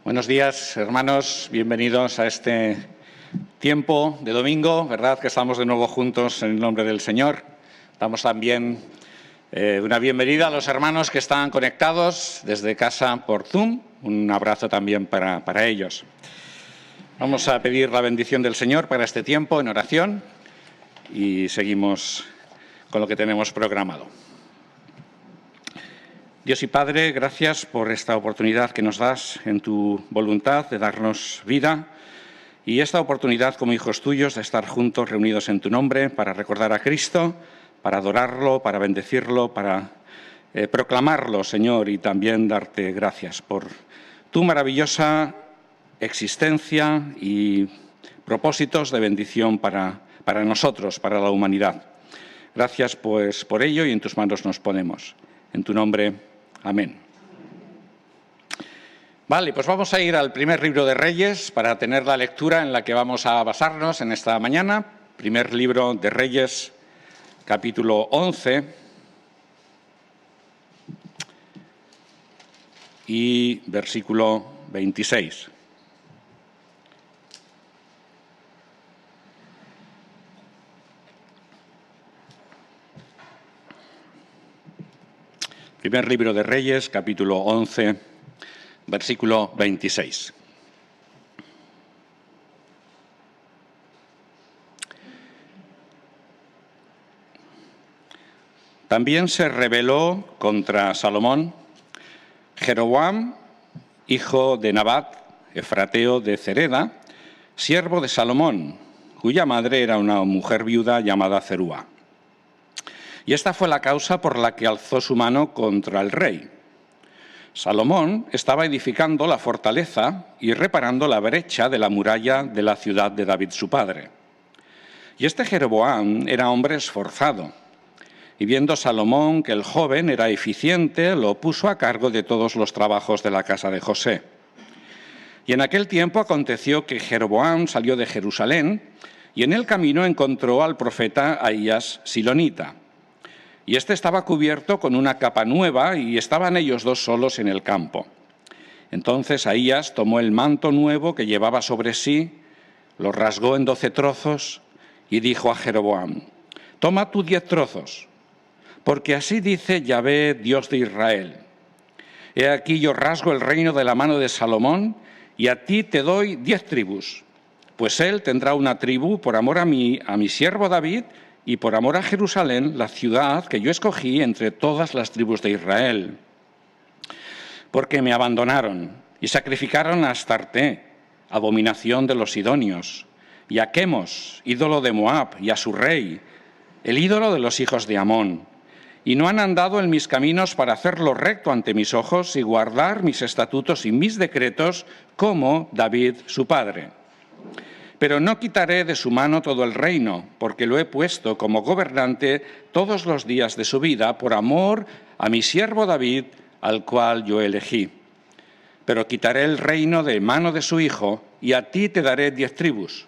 Buenos días, hermanos. Bienvenidos a este tiempo de domingo, ¿verdad? Que estamos de nuevo juntos en el nombre del Señor. Damos también una bienvenida a los hermanos que están conectados desde casa por Zoom. Un abrazo también para ellos. Vamos a pedir la bendición del Señor para este tiempo en oración y seguimos con lo que tenemos programado. Dios y Padre, gracias por esta oportunidad que nos das en tu voluntad de darnos vida y esta oportunidad como hijos tuyos de estar juntos, reunidos en tu nombre, para recordar a Cristo, para adorarlo, para bendecirlo, para proclamarlo, Señor, y también darte gracias por tu maravillosa existencia y propósitos de bendición para nosotros, para la humanidad. Gracias, pues, por ello y en tus manos nos ponemos. En tu nombre, amén. Vale, pues vamos a ir al primer libro de Reyes para tener la lectura en la que vamos a basarnos en esta mañana. Primer libro de Reyes, capítulo 11 y versículo 26. Primer libro de Reyes, capítulo 11, versículo 26. También se rebeló contra Salomón Jeroboam, hijo de Nabat, efrateo de Cereda, siervo de Salomón, cuya madre era una mujer viuda llamada Zerúa. Y esta fue la causa por la que alzó su mano contra el rey. Salomón estaba edificando la fortaleza y reparando la brecha de la muralla de la ciudad de David su padre. Y este Jeroboam era hombre esforzado, y viendo Salomón que el joven era eficiente, lo puso a cargo de todos los trabajos de la casa de José. Y en aquel tiempo aconteció que Jeroboam salió de Jerusalén, y en el camino encontró al profeta Ahías silonita. Y éste estaba cubierto con una capa nueva y estaban ellos dos solos en el campo. Entonces Ahías tomó el manto nuevo que llevaba sobre sí, lo rasgó en 12 trozos y dijo a Jeroboam: «Toma tú 10 trozos, porque así dice Yahvé, Dios de Israel. He aquí yo rasgo el reino de la mano de Salomón y a ti te doy 10 tribus, pues él tendrá una tribu por amor a mí, a mi siervo David, y por amor a Jerusalén, la ciudad que yo escogí entre todas las tribus de Israel. Porque me abandonaron y sacrificaron a Astarte, abominación de los sidonios, y a Quemos, ídolo de Moab, y a su rey, el ídolo de los hijos de Amón, y no han andado en mis caminos para hacer lo recto ante mis ojos y guardar mis estatutos y mis decretos como David su padre. Pero no quitaré de su mano todo el reino, porque lo he puesto como gobernante todos los días de su vida, por amor a mi siervo David, al cual yo elegí. Pero quitaré el reino de mano de su hijo, y a ti te daré 10 tribus.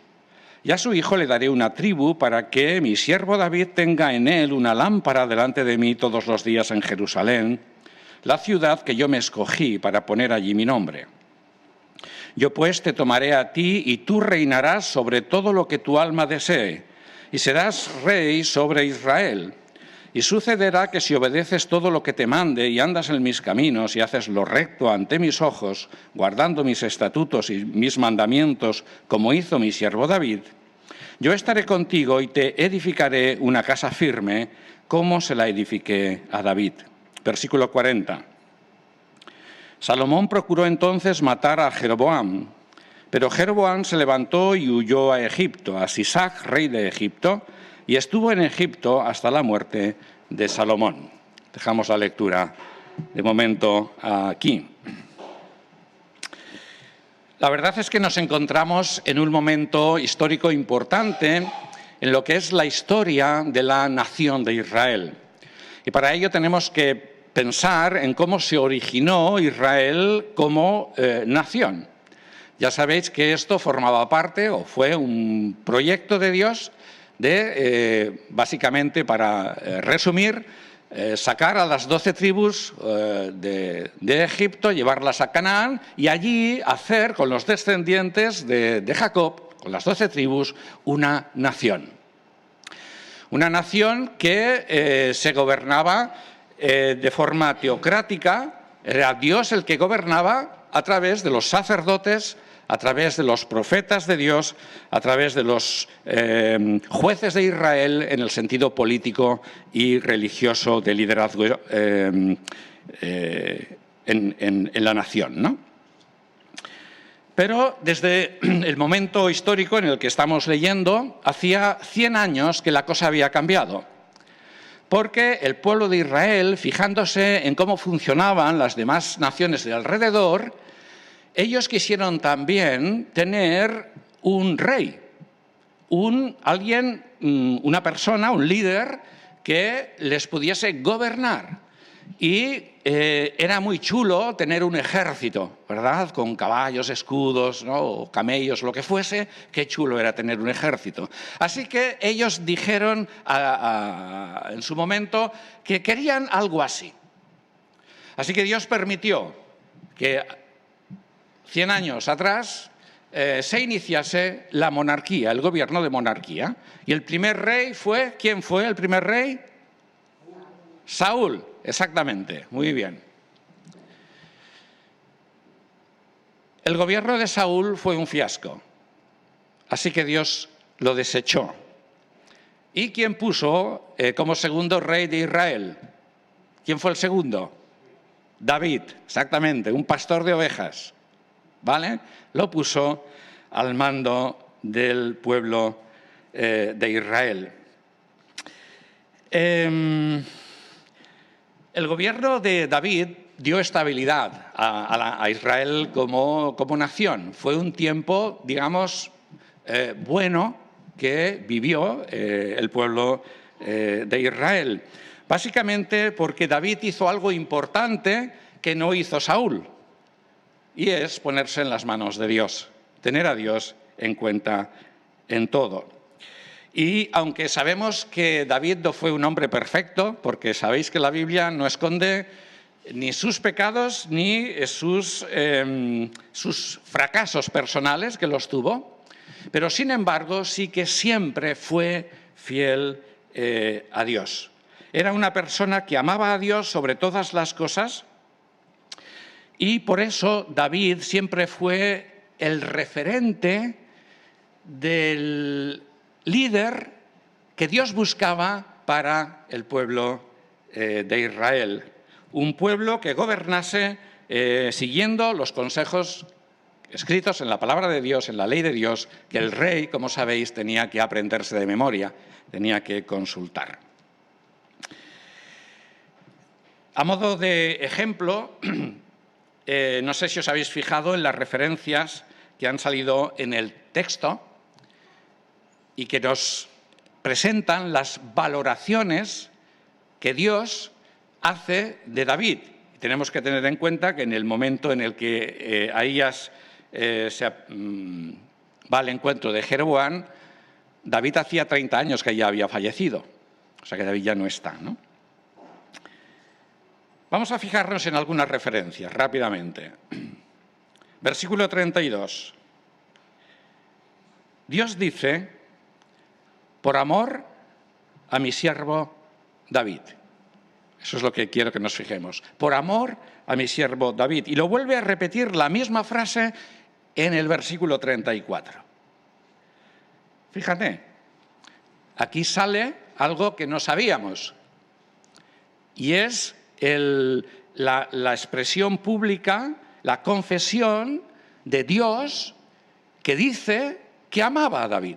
Y a su hijo le daré una tribu, para que mi siervo David tenga en él una lámpara delante de mí todos los días en Jerusalén, la ciudad que yo me escogí para poner allí mi nombre. Yo pues te tomaré a ti y tú reinarás sobre todo lo que tu alma desee, y serás rey sobre Israel. Y sucederá que si obedeces todo lo que te mande y andas en mis caminos y haces lo recto ante mis ojos, guardando mis estatutos y mis mandamientos, como hizo mi siervo David, yo estaré contigo y te edificaré una casa firme, como se la edifiqué a David». Versículo 40. Salomón procuró entonces matar a Jeroboam, pero Jeroboam se levantó y huyó a Egipto, a Sisac, rey de Egipto, y estuvo en Egipto hasta la muerte de Salomón. Dejamos la lectura de momento aquí. La verdad es que nos encontramos en un momento histórico importante en lo que es la historia de la nación de Israel. Y para ello tenemos que pensar en cómo se originó Israel como nación. Ya sabéis que esto formaba parte o fue un proyecto de Dios de, básicamente, para resumir, sacar a las 12 tribus de Egipto, llevarlas a Canaán y allí hacer con los descendientes de Jacob, con las 12 tribus, una nación. Una nación que se gobernaba de forma teocrática, era Dios el que gobernaba a través de los sacerdotes, a través de los profetas de Dios, a través de los jueces de Israel en el sentido político y religioso de liderazgo en la nación, ¿no? Pero desde el momento histórico en el que estamos leyendo, hacía 100 años que la cosa había cambiado. Porque el pueblo de Israel, fijándose en cómo funcionaban las demás naciones de alrededor, ellos quisieron también tener un rey, una persona, un líder que les pudiese gobernar. Y era muy chulo tener un ejército, ¿verdad? Con caballos, escudos, ¿no? O camellos, lo que fuese. Qué chulo era tener un ejército. Así que ellos dijeron en su momento que querían algo así. Así que Dios permitió que 100 años atrás se iniciase la monarquía, el gobierno de monarquía. Y el primer rey fue, ¿quién fue el primer rey? Saúl, exactamente, muy bien. El gobierno de Saúl fue un fiasco, así que Dios lo desechó. ¿Y quién puso como segundo rey de Israel? ¿Quién fue el segundo? David, exactamente, un pastor de ovejas, ¿vale? Lo puso al mando del pueblo de Israel. El gobierno de David dio estabilidad a Israel como nación. Fue un tiempo, digamos, bueno que vivió el pueblo de Israel. Básicamente porque David hizo algo importante que no hizo Saúl, y es ponerse en las manos de Dios, tener a Dios en cuenta en todo. Y aunque sabemos que David no fue un hombre perfecto, porque sabéis que la Biblia no esconde ni sus pecados ni sus fracasos personales, que los tuvo, pero sin embargo sí que siempre fue fiel a Dios. Era una persona que amaba a Dios sobre todas las cosas y por eso David siempre fue el referente del líder que Dios buscaba para el pueblo de Israel. Un pueblo que gobernase siguiendo los consejos escritos en la palabra de Dios, en la ley de Dios, que el rey, como sabéis, tenía que aprenderse de memoria, tenía que consultar. A modo de ejemplo, no sé si os habéis fijado en las referencias que han salido en el texto y que nos presentan las valoraciones que Dios hace de David. Tenemos que tener en cuenta que en el momento en el que Ahías va al encuentro de Jeroboam, David hacía 30 años que ya había fallecido, o sea que David ya no está, ¿no? Vamos a fijarnos en algunas referencias rápidamente. Versículo 32. Dios dice: por amor a mi siervo David. Eso es lo que quiero que nos fijemos. Por amor a mi siervo David. Y lo vuelve a repetir la misma frase en el versículo 34. Fíjate, aquí sale algo que no sabíamos. Y es la expresión pública, la confesión de Dios que dice que amaba a David.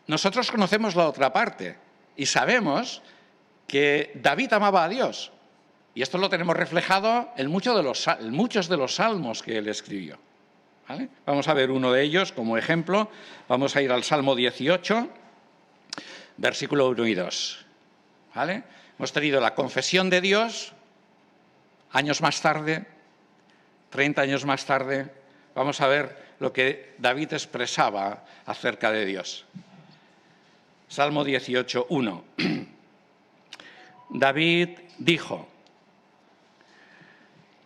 Nosotros conocemos la otra parte y sabemos que David amaba a Dios. Y esto lo tenemos reflejado en muchos de los salmos que él escribió. ¿Vale? Vamos a ver uno de ellos como ejemplo. Vamos a ir al Salmo 18, versículo 1 y 2. ¿Vale? Hemos tenido la confesión de Dios, años más tarde, 30 años más tarde, vamos a ver lo que David expresaba acerca de Dios. Salmo 18, 1. David dijo: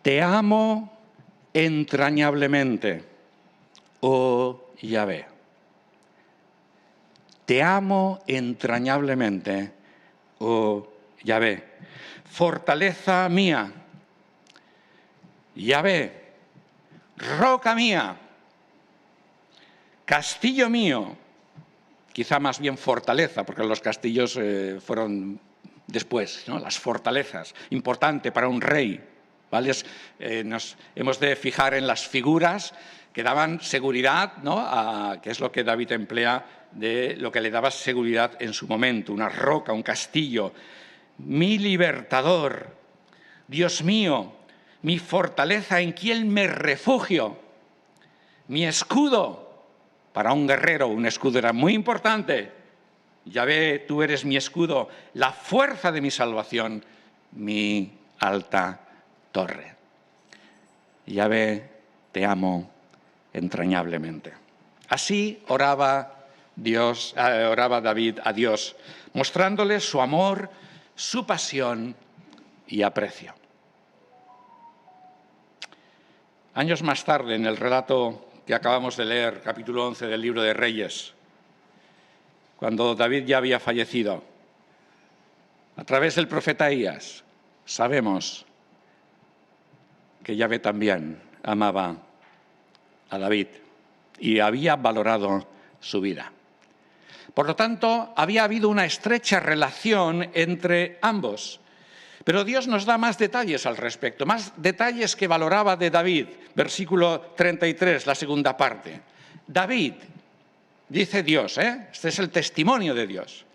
Te amo entrañablemente, oh Yahvé. Te amo entrañablemente, oh Yahvé. Fortaleza mía, Yahvé, roca mía, castillo mío, quizá más bien fortaleza, porque los castillos fueron después, ¿no? Las fortalezas, importante para un rey, ¿vale? Nos hemos de fijar en las figuras que daban seguridad, ¿no? Que es lo que David emplea, de lo que le daba seguridad en su momento, una roca, un castillo. Mi libertador, Dios mío, mi fortaleza en quien me refugio, mi escudo. Para un guerrero un escudo era muy importante. Yahvé, tú eres mi escudo, la fuerza de mi salvación, mi alta torre. Yahvé, te amo entrañablemente. Así oraba David a Dios, mostrándole su amor, su pasión y aprecio. Años más tarde, en el relato que acabamos de leer, capítulo 11 del libro de Reyes, cuando David ya había fallecido, a través del profeta Ahías, sabemos que Yahvé también amaba a David y había valorado su vida. Por lo tanto, había habido una estrecha relación entre ambos. Pero Dios nos da más detalles al respecto, más detalles que valoraba de David. Versículo 33, la segunda parte. David, dice Dios, este es el testimonio de Dios,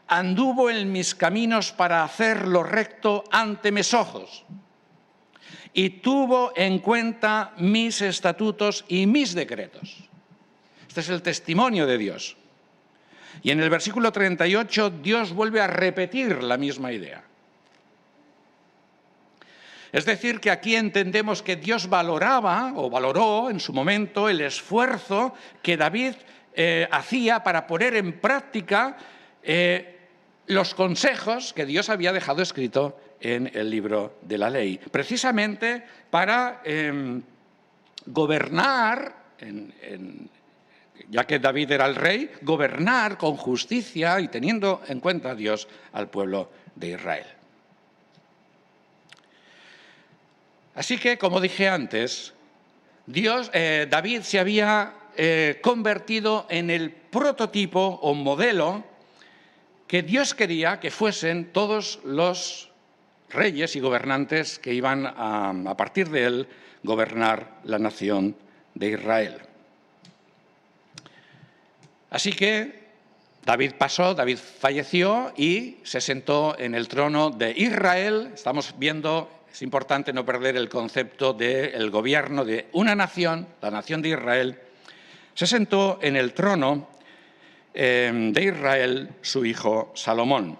anduvo en mis caminos para hacer lo recto ante mis ojos y tuvo en cuenta mis estatutos y mis decretos. Este es el testimonio de Dios. Y en el versículo 38 Dios vuelve a repetir la misma idea. Es decir, que aquí entendemos que Dios valoraba o valoró en su momento el esfuerzo que David hacía para poner en práctica los consejos que Dios había dejado escrito en el libro de la ley, precisamente para gobernar, ya que David era el rey, gobernar con justicia y teniendo en cuenta a Dios al pueblo de Israel. Así que, como dije antes, David se había convertido en el prototipo o modelo que Dios quería que fuesen todos los reyes y gobernantes que iban a partir de él gobernar la nación de Israel. Así que David falleció y se sentó en el trono de Israel. Estamos viendo, es importante no perder el concepto del gobierno de una nación, la nación de Israel. Se sentó en el trono de Israel su hijo Salomón.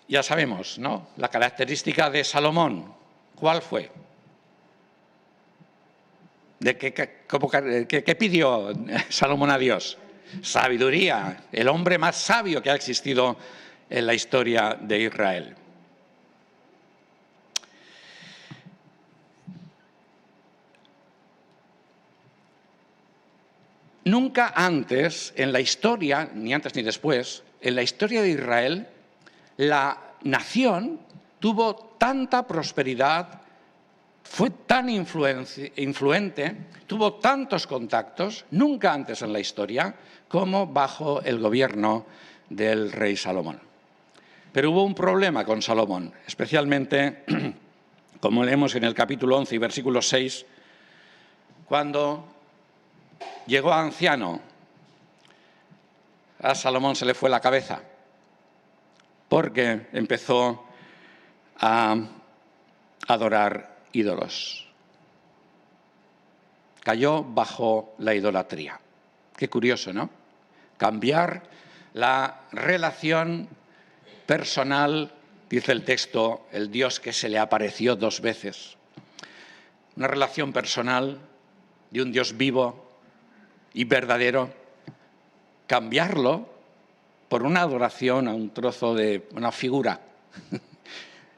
Ya sabemos, ¿no? La característica de Salomón, ¿cuál fue? ¿Qué pidió Salomón a Dios? Sabiduría, el hombre más sabio que ha existido en la historia de Israel. Nunca antes en la historia, ni antes ni después, en la historia de Israel, la nación tuvo tanta prosperidad, fue tan influente, tuvo tantos contactos, nunca antes en la historia, como bajo el gobierno del rey Salomón. Pero hubo un problema con Salomón, especialmente, como leemos en el capítulo 11 y versículo 6, cuando llegó anciano, a Salomón se le fue la cabeza, porque empezó a adorar ídolos. Cayó bajo la idolatría. Qué curioso, ¿no? Cambiar la relación personal, dice el texto, el Dios que se le apareció 2 veces. Una relación personal de un Dios vivo y verdadero cambiarlo por una adoración a un trozo de una figura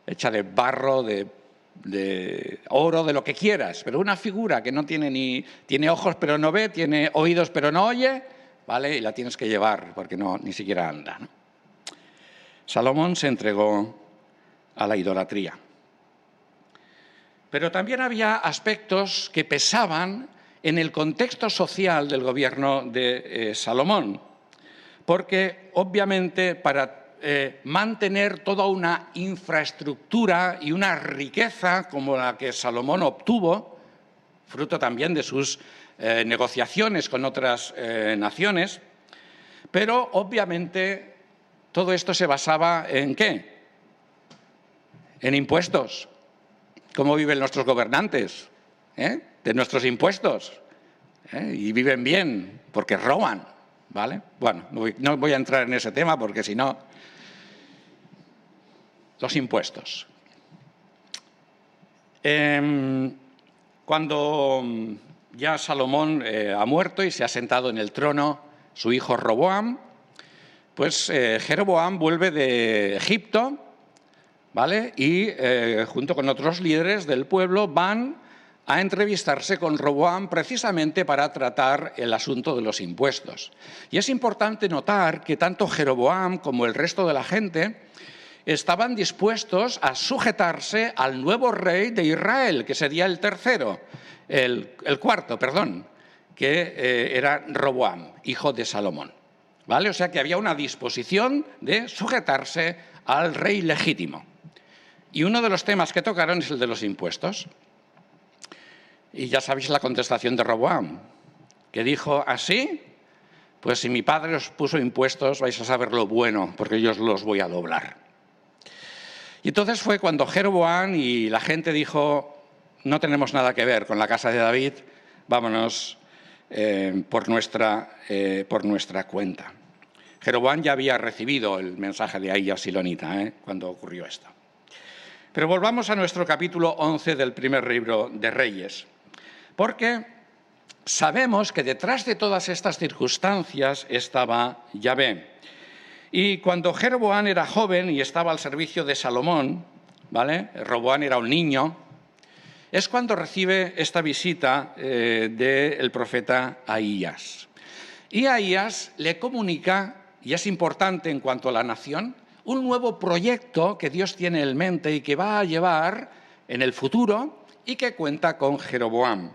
hecha de barro, de oro, de lo que quieras, pero una figura que no tiene ojos pero no ve, tiene oídos pero no oye, ¿vale? Y la tienes que llevar porque ni siquiera anda, ¿no? Salomón se entregó a la idolatría. Pero también había aspectos que pesaban en el contexto social del gobierno de Salomón, porque obviamente para mantener toda una infraestructura y una riqueza como la que Salomón obtuvo, fruto también de sus negociaciones con otras naciones, pero obviamente todo esto se basaba ¿en qué? En impuestos. ¿Cómo viven nuestros gobernantes? De nuestros impuestos. Y viven bien, porque roban, ¿vale? Bueno, no voy a entrar en ese tema porque si no... Los impuestos. Cuando ya Salomón ha muerto y se ha sentado en el trono su hijo Roboam, pues Jeroboam vuelve de Egipto, ¿vale? Y junto con otros líderes del pueblo van a entrevistarse con Roboam precisamente para tratar el asunto de los impuestos. Y es importante notar que tanto Jeroboam como el resto de la gente estaban dispuestos a sujetarse al nuevo rey de Israel, que sería el cuarto, que era Roboam, hijo de Salomón, ¿vale? O sea que había una disposición de sujetarse al rey legítimo. Y uno de los temas que tocaron es el de los impuestos. Y ya sabéis la contestación de Roboam, que dijo así: pues si mi padre os puso impuestos, vais a saber lo bueno, porque yo os los voy a doblar. Y entonces fue cuando Jeroboam y la gente dijo: no tenemos nada que ver con la casa de David, vámonos por nuestra cuenta. Jeroboam ya había recibido el mensaje de Ahías Silonita cuando ocurrió esto. Pero volvamos a nuestro capítulo 11 del primer libro de Reyes, porque sabemos que detrás de todas estas circunstancias estaba Yahvé. Y cuando Jeroboam era joven y estaba al servicio de Salomón, ¿vale? Roboam era un niño, es cuando recibe esta visita del profeta Ahías. Y Ahías le comunica, y es importante en cuanto a la nación, un nuevo proyecto que Dios tiene en mente y que va a llevar en el futuro y que cuenta con Jeroboam.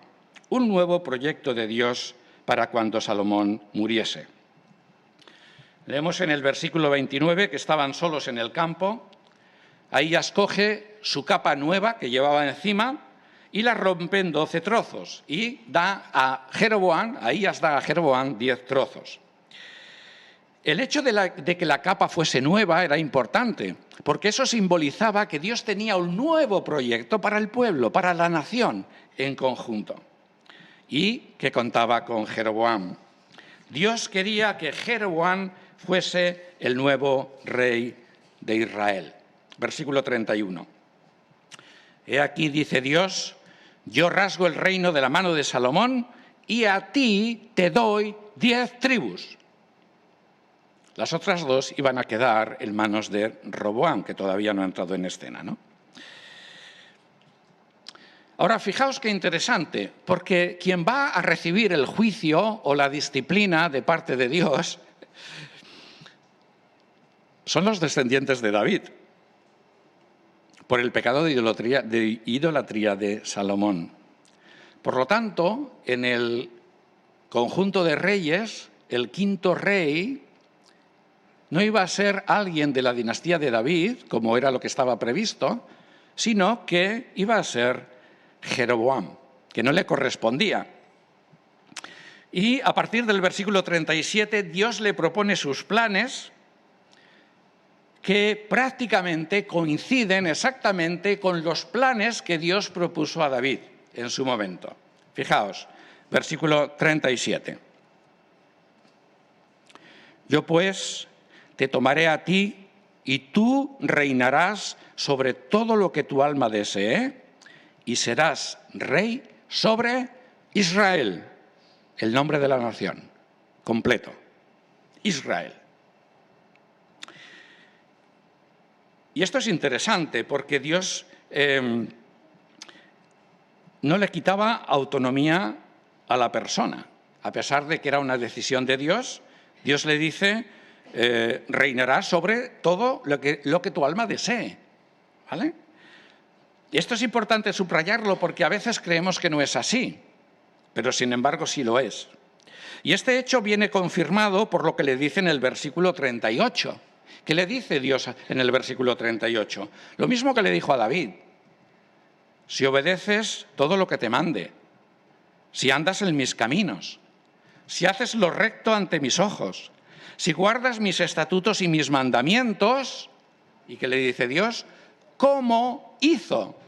Un nuevo proyecto de Dios para cuando Salomón muriese. Leemos en el versículo 29 que estaban solos en el campo. Ahías coge su capa nueva que llevaba encima y la rompe en 12 trozos y Ahías da a Jeroboam 10 trozos. El hecho de que la capa fuese nueva era importante, porque eso simbolizaba que Dios tenía un nuevo proyecto para el pueblo, para la nación en conjunto, y que contaba con Jeroboam. Dios quería que Jeroboam fuese el nuevo rey de Israel. Versículo 31. He aquí, dice Dios, yo rasgo el reino de la mano de Salomón y a ti te doy 10 tribus. Las otras 2 iban a quedar en manos de Roboam, que todavía no ha entrado en escena, ¿no? Ahora, fijaos qué interesante, porque quien va a recibir el juicio o la disciplina de parte de Dios son los descendientes de David, por el pecado de idolatría de Salomón. Por lo tanto, en el conjunto de reyes, el quinto rey no iba a ser alguien de la dinastía de David, como era lo que estaba previsto, sino que iba a ser Jeroboam, que no le correspondía. Y a partir del versículo 37, Dios le propone sus planes que prácticamente coinciden exactamente con los planes que Dios propuso a David en su momento. Fijaos, versículo 37. Yo pues te tomaré a ti y tú reinarás sobre todo lo que tu alma desee y serás rey sobre Israel, el nombre de la nación, completo. Israel. Y esto es interesante porque Dios no le quitaba autonomía a la persona. A pesar de que era una decisión de Dios, Dios le dice, reinarás sobre todo lo que tu alma desee. ¿Vale? Y esto es importante subrayarlo porque a veces creemos que no es así, pero sin embargo sí lo es. Y este hecho viene confirmado por lo que le dice en el versículo 38. ¿Qué le dice Dios en el versículo 38? Lo mismo que le dijo a David. Si obedeces todo lo que te mande, si andas en mis caminos, si haces lo recto ante mis ojos, si guardas mis estatutos y mis mandamientos, ¿y qué le dice Dios? ¿Cómo hizo?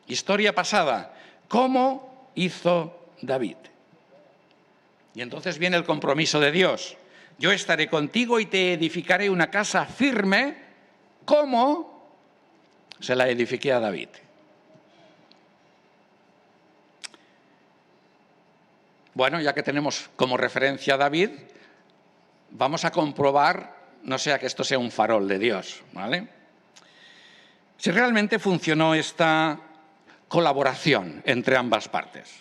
Historia pasada. ¿Cómo hizo David? Y entonces viene el compromiso de Dios. Yo estaré contigo y te edificaré una casa firme, como se la edifiqué a David. Bueno, ya que tenemos como referencia a David, vamos a comprobar, no sea que esto sea un farol de Dios, ¿vale? Si realmente funcionó esta colaboración entre ambas partes.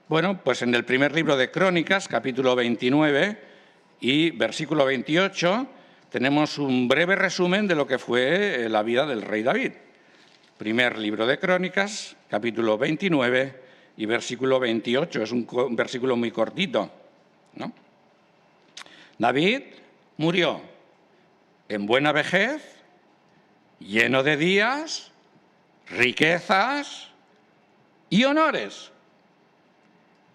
Bueno, pues en el primer libro de Crónicas, capítulo 29 y versículo 28, tenemos un breve resumen de lo que fue la vida del rey David. Primer libro de Crónicas, capítulo 29 y versículo 28. Es un versículo muy cortito, ¿no? David murió en buena vejez, lleno de días, riquezas y honores.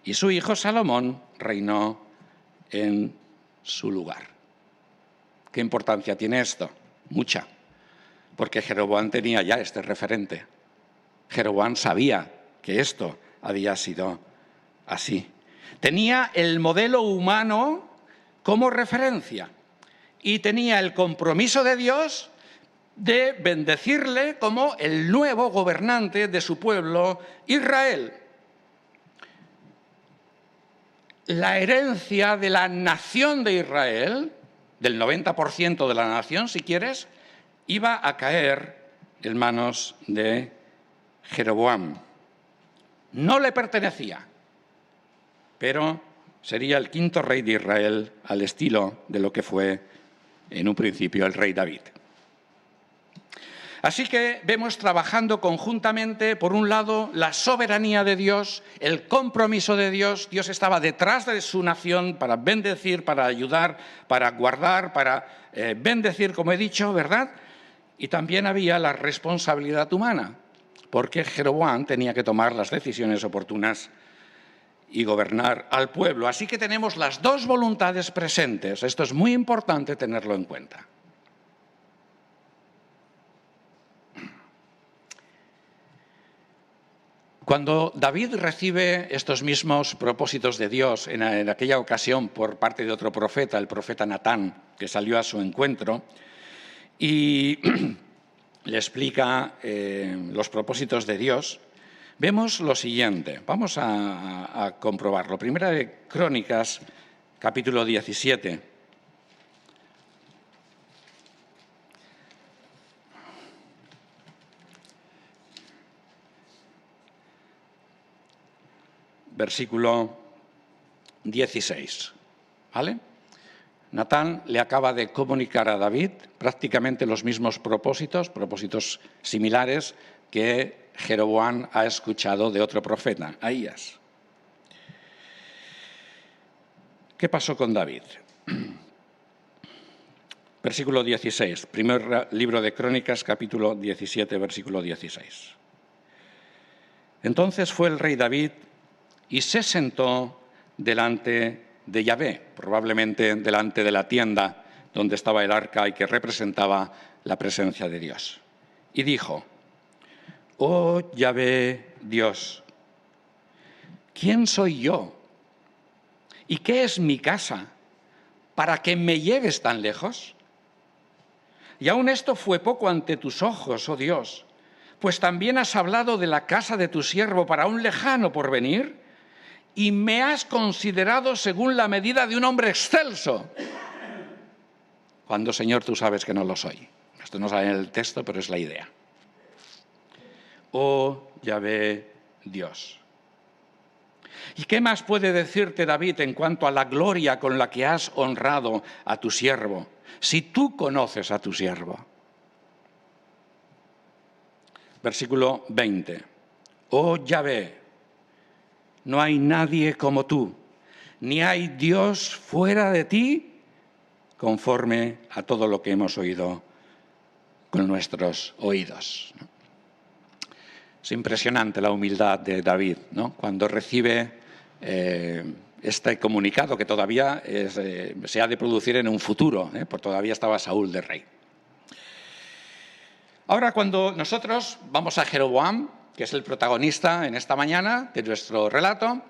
Y su hijo Salomón reinó en su lugar. ¿Qué importancia tiene esto? Mucha. Porque Jeroboam tenía ya este referente. Jeroboam sabía que esto había sido así. Tenía el modelo humano como referencia y tenía el compromiso de Dios de bendecirle como el nuevo gobernante de su pueblo Israel. La herencia de la nación de Israel, del 90% de la nación, si quieres, iba a caer en manos de Jeroboam. No le pertenecía, pero sería el quinto rey de Israel al estilo de lo que fue en un principio el rey David. Así que vemos trabajando conjuntamente, por un lado, la soberanía de Dios, el compromiso de Dios. Dios estaba detrás de su nación para bendecir, para ayudar, para guardar, para bendecir, como he dicho, ¿verdad? Y también había la responsabilidad humana, porque Jeroboam tenía que tomar las decisiones oportunas y gobernar al pueblo. Así que tenemos las dos voluntades presentes. Esto es muy importante tenerlo en cuenta. Cuando David recibe estos mismos propósitos de Dios en aquella ocasión por parte de otro profeta, el profeta Natán, que salió a su encuentro y le explica los propósitos de Dios, vemos lo siguiente. Vamos a comprobarlo. Primera de Crónicas, capítulo 17. Versículo 16, ¿vale? Natán le acaba de comunicar a David prácticamente los mismos propósitos similares que Jeroboam ha escuchado de otro profeta, Ahías. ¿Qué pasó con David? Versículo 16, primer libro de Crónicas, capítulo 17, versículo 16. Entonces fue el rey David y se sentó delante de Yahvé, probablemente delante de la tienda donde estaba el arca y que representaba la presencia de Dios. Y dijo: «Oh Yahvé Dios, ¿quién soy yo? ¿Y qué es mi casa para que me lleves tan lejos? Y aún esto fue poco ante tus ojos, oh Dios, pues también has hablado de la casa de tu siervo para un lejano porvenir, y me has considerado según la medida de un hombre excelso». cuando, Señor, tú sabes que no lo soy. Esto no sale en el texto, pero es la idea. Oh Yahvé Dios. ¿Y qué más puede decirte David en cuanto a la gloria con la que has honrado a tu siervo, si tú conoces a tu siervo? Versículo 20. Oh Yahvé, no hay nadie como tú, ni hay Dios fuera de ti, conforme a todo lo que hemos oído con nuestros oídos. Es impresionante la humildad de David, ¿no? Cuando recibe este comunicado que todavía se ha de producir en un futuro, porque todavía estaba Saúl de rey. Ahora, cuando nosotros vamos a Jeroboam, que es el protagonista en esta mañana de nuestro relato,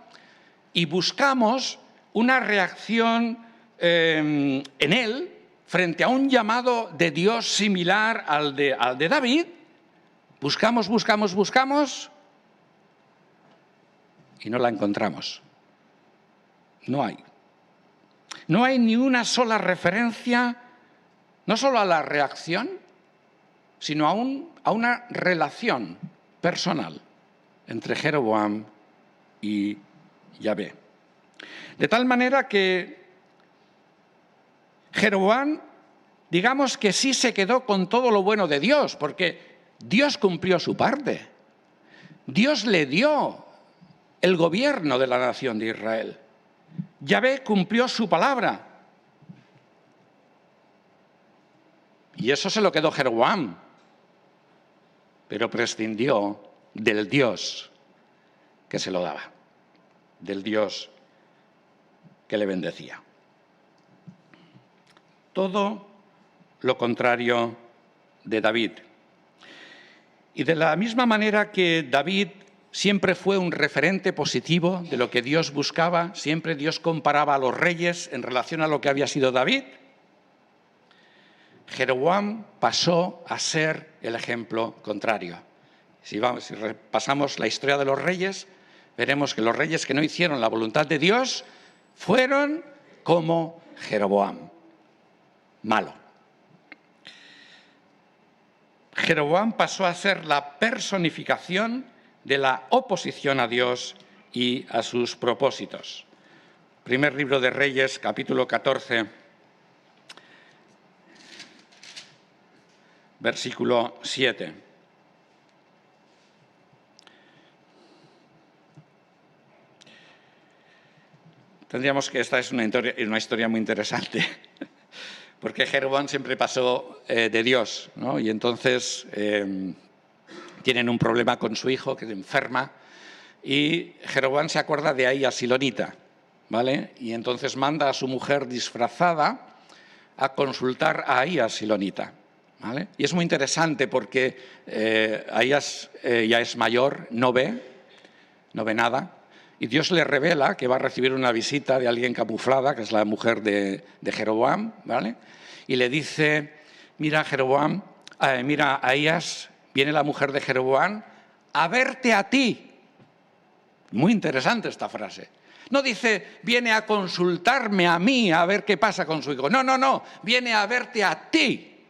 y buscamos una reacción en él frente a un llamado de Dios similar al de David, buscamos y no la encontramos. No hay. No hay ni una sola referencia, no solo a la reacción, sino a una relación personal entre Jeroboam y Yahvé. De tal manera que Jeroboam, digamos que sí se quedó con todo lo bueno de Dios, porque Dios cumplió su parte. Dios le dio el gobierno de la nación de Israel. Yahvé cumplió su palabra. Y eso se lo quedó Jeroboam, pero prescindió del Dios que se lo daba, del Dios que le bendecía. Todo lo contrario de David. Y de la misma manera que David siempre fue un referente positivo de lo que Dios buscaba, siempre Dios comparaba a los reyes en relación a lo que había sido David, Jeroboam pasó a ser el ejemplo contrario. Si repasamos la historia de los reyes, veremos que los reyes que no hicieron la voluntad de Dios fueron como Jeroboam, malo. Jeroboam pasó a ser la personificación de la oposición a Dios y a sus propósitos. Primer libro de Reyes, capítulo 14, versículo 7. Tendríamos que esta es una historia muy interesante, porque Jeroboam siempre pasó de Dios, ¿no? Y entonces tienen un problema con su hijo, que se enferma, y Jeroboam se acuerda de Ahías silonita, ¿vale? Y entonces manda a su mujer disfrazada a consultar a Ahías silonita, ¿vale? Y es muy interesante porque Ahías ya es mayor, no ve nada, y Dios le revela que va a recibir una visita de alguien camuflada, que es la mujer de Jeroboam, ¿vale? Y le dice, mira Ahías, viene la mujer de Jeroboam a verte a ti. Muy interesante esta frase. No dice, viene a consultarme a mí a ver qué pasa con su hijo. No, viene a verte a ti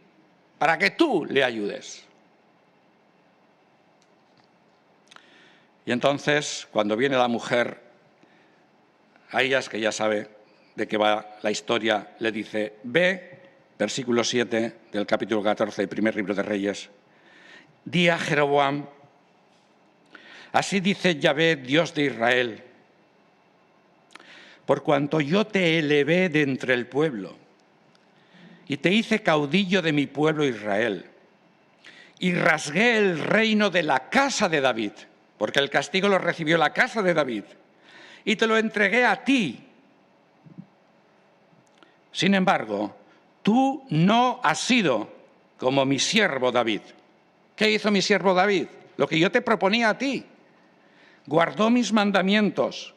para que tú le ayudes. Y entonces, cuando viene la mujer, Ahías, que ya sabe de qué va la historia, le dice, ve, versículo 7 del capítulo 14 del primer libro de Reyes, di a Jeroboam, así dice Yahvé, Dios de Israel, por cuanto yo te elevé de entre el pueblo y te hice caudillo de mi pueblo Israel y rasgué el reino de la casa de David, porque el castigo lo recibió la casa de David, y te lo entregué a ti. Sin embargo, tú no has sido como mi siervo David. ¿Qué hizo mi siervo David? Lo que yo te proponía a ti. Guardó mis mandamientos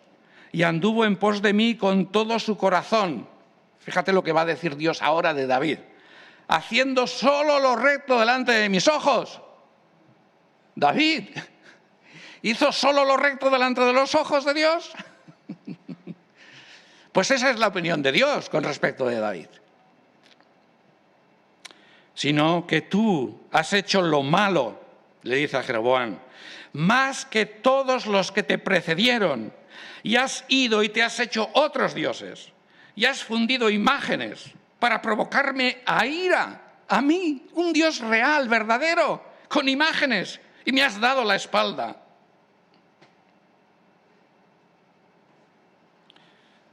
y anduvo en pos de mí con todo su corazón. Fíjate lo que va a decir Dios ahora de David. Haciendo solo lo recto delante de mis ojos. David hizo solo lo recto delante de los ojos de Dios. Pues esa es la opinión de Dios con respecto de David. sino que tú has hecho lo malo, le dice a Jeroboam, más que todos los que te precedieron, y has ido y te has hecho otros dioses, y has fundido imágenes para provocarme a ira, a mí, un Dios real, verdadero, con imágenes, y me has dado la espalda.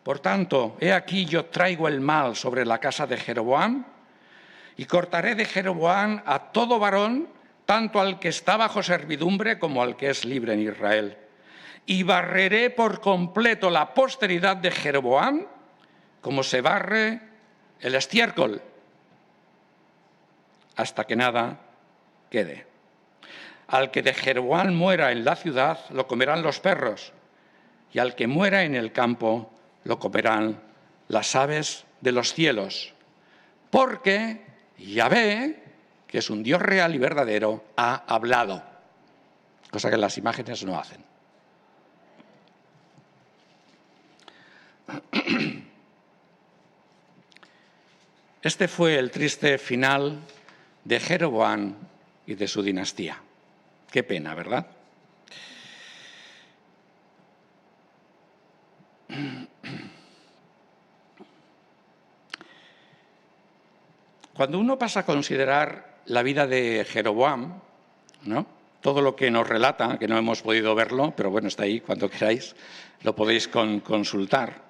Por tanto, he aquí yo traigo el mal sobre la casa de Jeroboam, y cortaré de Jeroboam a todo varón, tanto al que está bajo servidumbre como al que es libre en Israel. Y barreré por completo la posteridad de Jeroboam, como se barre el estiércol, hasta que nada quede. Al que de Jeroboam muera en la ciudad, lo comerán los perros, y al que muera en el campo, lo comerán las aves de los cielos, porque Yahvé, que es un Dios real y verdadero, ha hablado, cosa que las imágenes no hacen. Este fue el triste final de Jeroboam y de su dinastía. Qué pena, ¿verdad? Cuando uno pasa a considerar la vida de Jeroboam, ¿no?, todo lo que nos relata, que no hemos podido verlo, pero bueno, está ahí, cuando queráis, lo podéis consultar.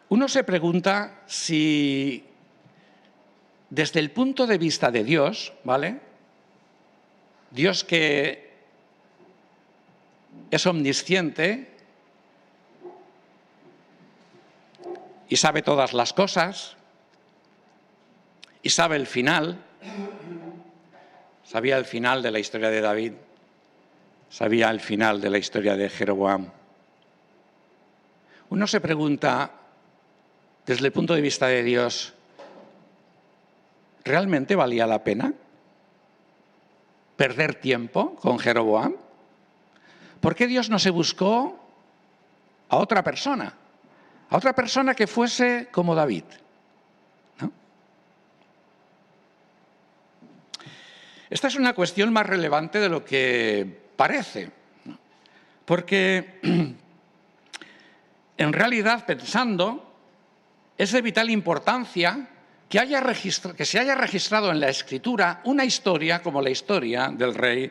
Uno se pregunta si, desde el punto de vista de Dios, ¿vale?, Dios que es omnisciente y sabe todas las cosas, y sabe el final, sabía el final de la historia de David, sabía el final de la historia de Jeroboam. Uno se pregunta, desde el punto de vista de Dios, ¿realmente valía la pena perder tiempo con Jeroboam? ¿Por qué Dios no se buscó a otra persona? A otra persona que fuese como David, ¿no? Esta es una cuestión más relevante de lo que parece, ¿no?, porque en realidad, pensando, es de vital importancia que se haya registrado en la Escritura una historia como la historia del rey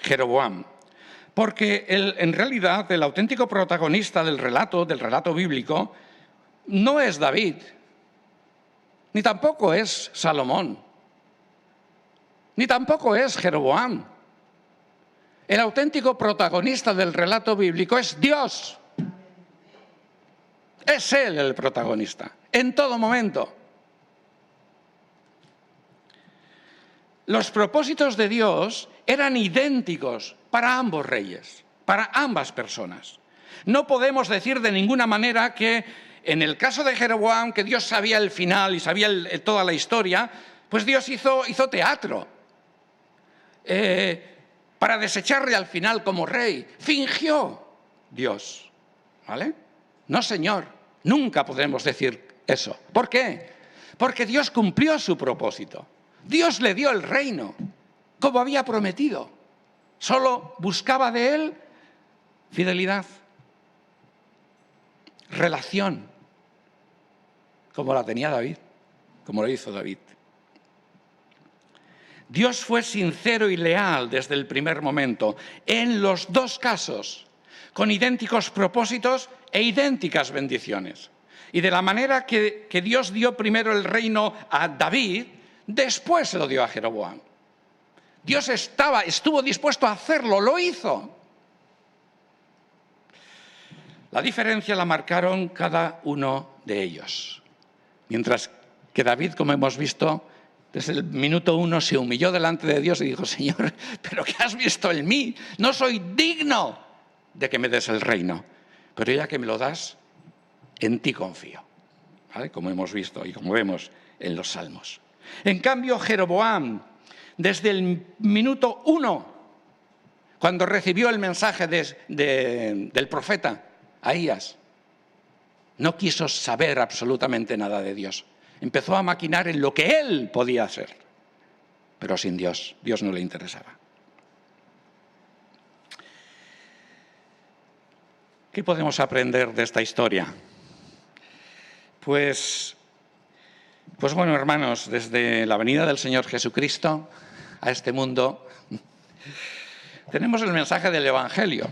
Jeroboam. Porque en realidad el auténtico protagonista del relato bíblico, no es David, ni tampoco es Salomón, ni tampoco es Jeroboam. El auténtico protagonista del relato bíblico es Dios. Es Él el protagonista, en todo momento. Los propósitos de Dios eran idénticos para ambos reyes, para ambas personas. No podemos decir de ninguna manera que en el caso de Jeroboam, que Dios sabía el final y sabía toda la historia, pues Dios hizo teatro para desecharle al final como rey. Fingió Dios, ¿vale? No, señor, nunca podemos decir eso. ¿Por qué? Porque Dios cumplió su propósito. Dios le dio el reino, como había prometido. Solo buscaba de él fidelidad, relación, como la tenía David, como lo hizo David. Dios fue sincero y leal desde el primer momento, en los dos casos, con idénticos propósitos e idénticas bendiciones. Y de la manera que Dios dio primero el reino a David, después se lo dio a Jeroboam. Dios estuvo dispuesto a hacerlo, lo hizo. La diferencia la marcaron cada uno de ellos. Mientras que David, como hemos visto, desde el minuto 1 se humilló delante de Dios y dijo: Señor, ¿pero qué has visto en mí? No soy digno de que me des el reino, pero ya que me lo das, en ti confío, ¿vale?, como hemos visto y como vemos en los Salmos. En cambio, Jeroboam, desde el minuto 1, cuando recibió el mensaje del profeta Ahías, no quiso saber absolutamente nada de Dios. empezó a maquinar en lo que él podía hacer. Pero sin Dios, Dios no le interesaba. ¿Qué podemos aprender de esta historia? Pues bueno, hermanos, desde la venida del Señor Jesucristo a este mundo, tenemos el mensaje del Evangelio.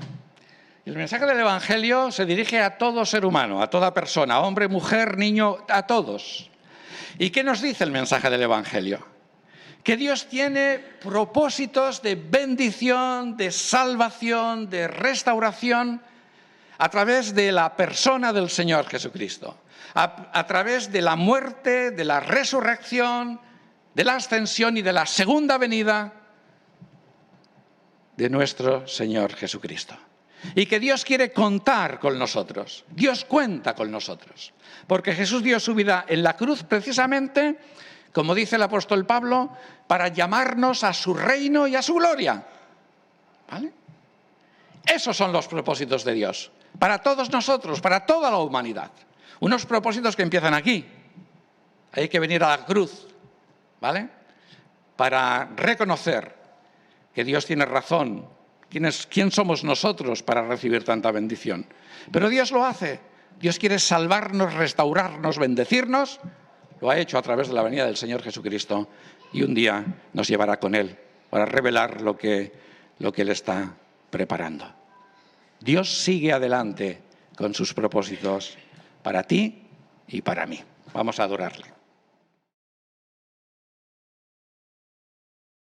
El mensaje del Evangelio se dirige a todo ser humano, a toda persona, hombre, mujer, niño, a todos. ¿Y qué nos dice el mensaje del Evangelio? Que Dios tiene propósitos de bendición, de salvación, de restauración a través de la persona del Señor Jesucristo, a través de la muerte, de la resurrección, de la ascensión y de la segunda venida de nuestro Señor Jesucristo. Y que Dios quiere contar con nosotros. Dios cuenta con nosotros. Porque Jesús dio su vida en la cruz precisamente, como dice el apóstol Pablo, para llamarnos a su reino y a su gloria. ¿Vale? Esos son los propósitos de Dios. Para todos nosotros, para toda la humanidad. Unos propósitos que empiezan aquí. Hay que venir a la cruz, ¿vale? Para reconocer que Dios tiene razón. ¿Quién somos nosotros para recibir tanta bendición? Pero Dios lo hace. Dios quiere salvarnos, restaurarnos, bendecirnos. Lo ha hecho a través de la venida del Señor Jesucristo y un día nos llevará con Él para revelar lo que Él está preparando. Dios sigue adelante con sus propósitos para ti y para mí. Vamos a adorarle.